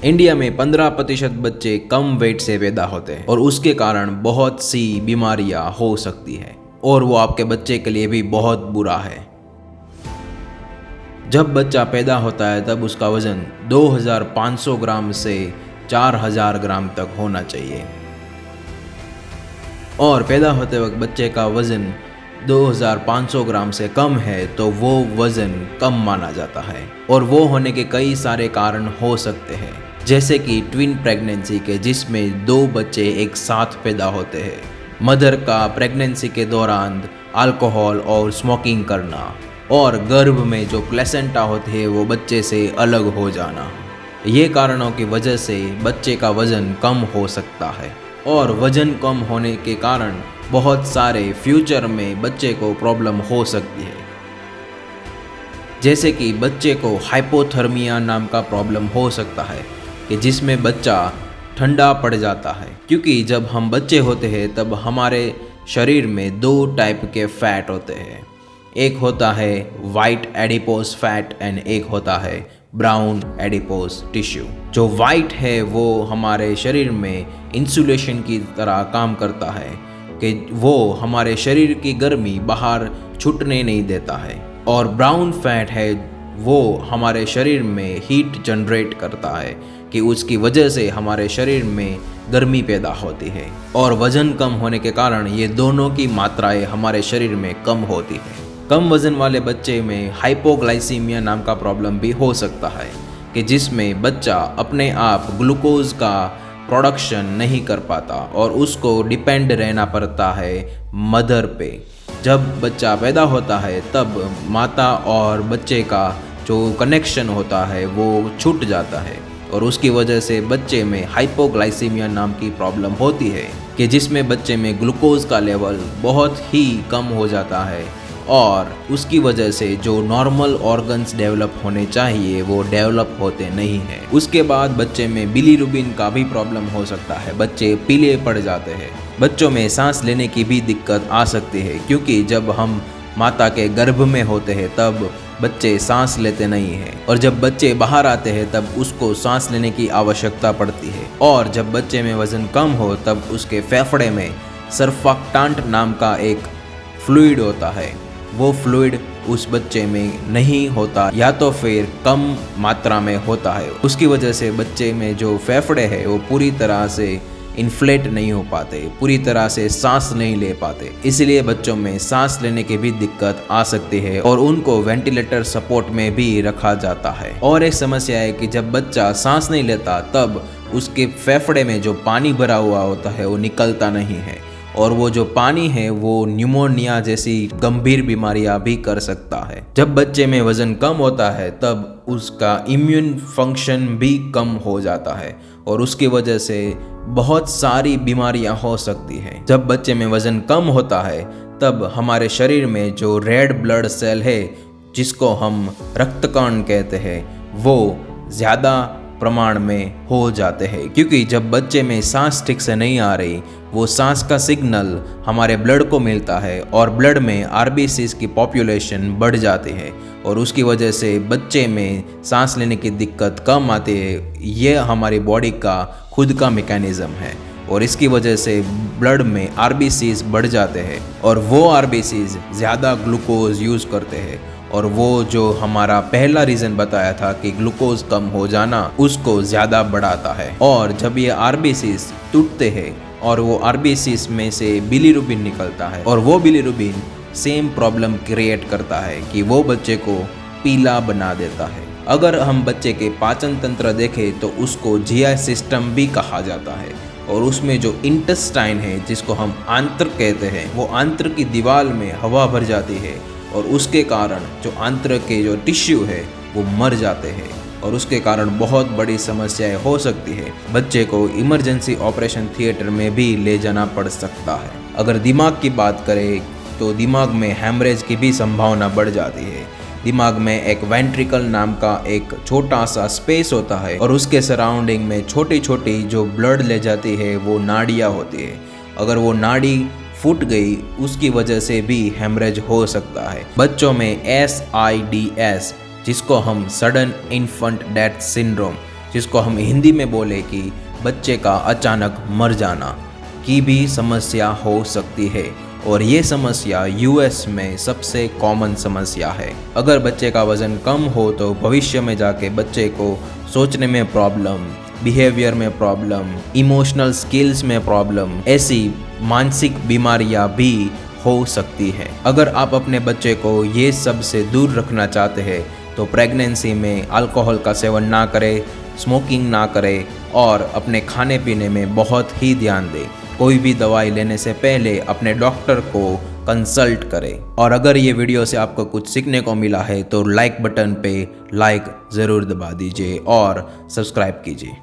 India में 15% बच्चे कम wait से पैदा होते हैं और उसके कारण बहुत सी बीमारियां हो सकती है और वो आपके बच्चे के लिए भी बहुत बुरा है। जब बच्चा पैदा होता है तब उसका वजन 2500 ग्राम से 4000 ग्राम तक होना चाहिए और पैदा होते वक्त बच्चे का वजन 2500 ग्राम से कम है तो वो वज़न कम माना जाता है और वो होने के कई सारे कारण हो सकते हैं, जैसे कि ट्विन प्रेगनेंसी के जिसमें 2 बच्चे एक साथ पैदा होते हैं, मदर का प्रेगनेंसी के दौरान अल्कोहल और स्मोकिंग करना और गर्भ में जो प्लेसेंटा होती है वो बच्चे से अलग हो जाना। ये कारणों की वजह से बच्चे का वज़न कम हो सकता है और वज़न कम होने के कारण बहुत सारे फ्यूचर में बच्चे को प्रॉब्लम हो सकती है, जैसे कि बच्चे को हाइपोथर्मिया नाम का प्रॉब्लम हो सकता है कि जिसमें बच्चा ठंडा पड़ जाता है, क्योंकि जब हम बच्चे होते हैं तब हमारे शरीर में 2 टाइप के फैट होते हैं। एक होता है वाइट एडिपोज फैट एंड एक होता है ब्राउन एडिपोज टिश्यू। जो वाइट है वो हमारे शरीर में इंसुलेशन की तरह काम करता है कि वो हमारे शरीर की गर्मी बाहर छूटने नहीं देता है, और ब्राउन फैट है वो हमारे शरीर में हीट जनरेट करता है कि उसकी वजह से हमारे शरीर में गर्मी पैदा होती है और वज़न कम होने के कारण ये दोनों की मात्राएं हमारे शरीर में कम होती है। कम वज़न वाले बच्चे में हाइपोग्लाइसीमिया नाम का प्रॉब्लम भी हो सकता है कि जिसमें बच्चा अपने आप ग्लूकोज का प्रोडक्शन नहीं कर पाता और उसको डिपेंड रहना पड़ता है मदर पे। जब बच्चा पैदा होता है तब माता और बच्चे का जो कनेक्शन होता है वो छूट जाता है और उसकी वजह से बच्चे में हाइपोग्लाइसीमिया नाम की प्रॉब्लम होती है कि जिसमें बच्चे में ग्लूकोज का लेवल बहुत ही कम हो जाता है और उसकी वजह से जो नॉर्मल ऑर्गन्स डेवलप होने चाहिए वो डेवलप होते नहीं हैं। उसके बाद बच्चे में बिलीरुबिन का भी प्रॉब्लम हो सकता है, बच्चे पीले पड़ जाते हैं। बच्चों में सांस लेने की भी दिक्कत आ सकती है क्योंकि जब हम माता के गर्भ में होते हैं तब बच्चे सांस लेते नहीं हैं और जब बच्चे बाहर आते हैं तब उसको सांस लेने की आवश्यकता पड़ती है, और जब बच्चे में वज़न कम हो तब उसके फेफड़े में सर्फेक्टेंट नाम का एक फ्लूइड होता है, वो फ्लूइड उस बच्चे में नहीं होता या तो फिर कम मात्रा में होता है। उसकी वजह से बच्चे में जो फेफड़े हैं वो पूरी तरह से इन्फ्लेट नहीं हो पाते, पूरी तरह से सांस नहीं ले पाते, इसलिए बच्चों में सांस लेने की भी दिक्कत आ सकती है और उनको वेंटिलेटर सपोर्ट में भी रखा जाता है। और एक समस्या है कि जब बच्चा सांस नहीं लेता तब उसके फेफड़े में जो पानी भरा हुआ होता है वो निकलता नहीं है और वो जो पानी है वो न्यूमोनिया जैसी गंभीर बीमारियां भी कर सकता है। जब बच्चे में वज़न कम होता है तब उसका इम्यून फंक्शन भी कम हो जाता है और उसकी वजह से बहुत सारी बीमारियां हो सकती हैं। जब बच्चे में वज़न कम होता है तब हमारे शरीर में जो रेड ब्लड सेल है जिसको हम रक्तकण कहते हैं वो ज़्यादा प्रमाण में हो जाते हैं, क्योंकि जब बच्चे में सांस ठीक से नहीं आ रही वो सांस का सिग्नल हमारे ब्लड को मिलता है और ब्लड में आरबीसीज की पॉपुलेशन बढ़ जाती है और उसकी वजह से बच्चे में सांस लेने की दिक्कत कम आती है। ये हमारी बॉडी का खुद का मैकेनिज़्म है और इसकी वजह से ब्लड में आरबीसीज बढ़ जाते हैं और वो आरबीसीज ज़्यादा ग्लूकोज यूज़ करते हैं और वो जो हमारा पहला रीज़न बताया था कि ग्लूकोज कम हो जाना उसको ज़्यादा बढ़ाता है। और जब ये आरबीसीज टूटते हैं और वो आरबीसीज में से बिलीरुबिन निकलता है और वो बिलीरुबिन सेम प्रॉब्लम क्रिएट करता है कि वो बच्चे को पीला बना देता है। अगर हम बच्चे के पाचन तंत्र देखें तो उसको जीआई सिस्टम भी कहा जाता है और उसमें जो इंटेस्टाइन है जिसको हम आंत्र कहते हैं वो आंत्र की दीवार में हवा भर जाती है और उसके कारण जो आंत्र के जो टिश्यू है वो मर जाते हैं और उसके कारण बहुत बड़ी समस्याएं हो सकती है। बच्चे को इमरजेंसी ऑपरेशन थिएटर में भी ले जाना पड़ सकता है। अगर दिमाग की बात करें तो दिमाग में हैमरेज की भी संभावना बढ़ जाती है। दिमाग में एक वेंट्रिकल नाम का एक छोटा सा स्पेस होता है और उसके सराउंडिंग में छोटी छोटी जो ब्लड ले जाती है वो नाड़ियाँ होती है। अगर वो नाड़ी फूट गई उसकी वजह से भी हेमरेज हो सकता है। बच्चों में SIDS जिसको हम सडन इन्फेंट डेथ सिंड्रोम जिसको हम हिंदी में बोले कि बच्चे का अचानक मर जाना की भी समस्या हो सकती है। और ये समस्या यूएस में सबसे कॉमन समस्या है। अगर बच्चे का वज़न कम हो तो भविष्य में जाके बच्चे को सोचने में प्रॉब्लम, बिहेवियर में प्रॉब्लम, इमोशनल स्किल्स में प्रॉब्लम, ऐसी मानसिक बीमारियां भी हो सकती है। अगर आप अपने बच्चे को ये सब से दूर रखना चाहते हैं तो प्रेगनेंसी में अल्कोहल का सेवन ना करें, स्मोकिंग ना करें और अपने खाने पीने में बहुत ही ध्यान दें। कोई भी दवाई लेने से पहले अपने डॉक्टर को कंसल्ट करें। और अगर ये वीडियो से आपको कुछ सीखने को मिला है तो लाइक बटन पे लाइक ज़रूर दबा दीजिए और सब्सक्राइब कीजिए।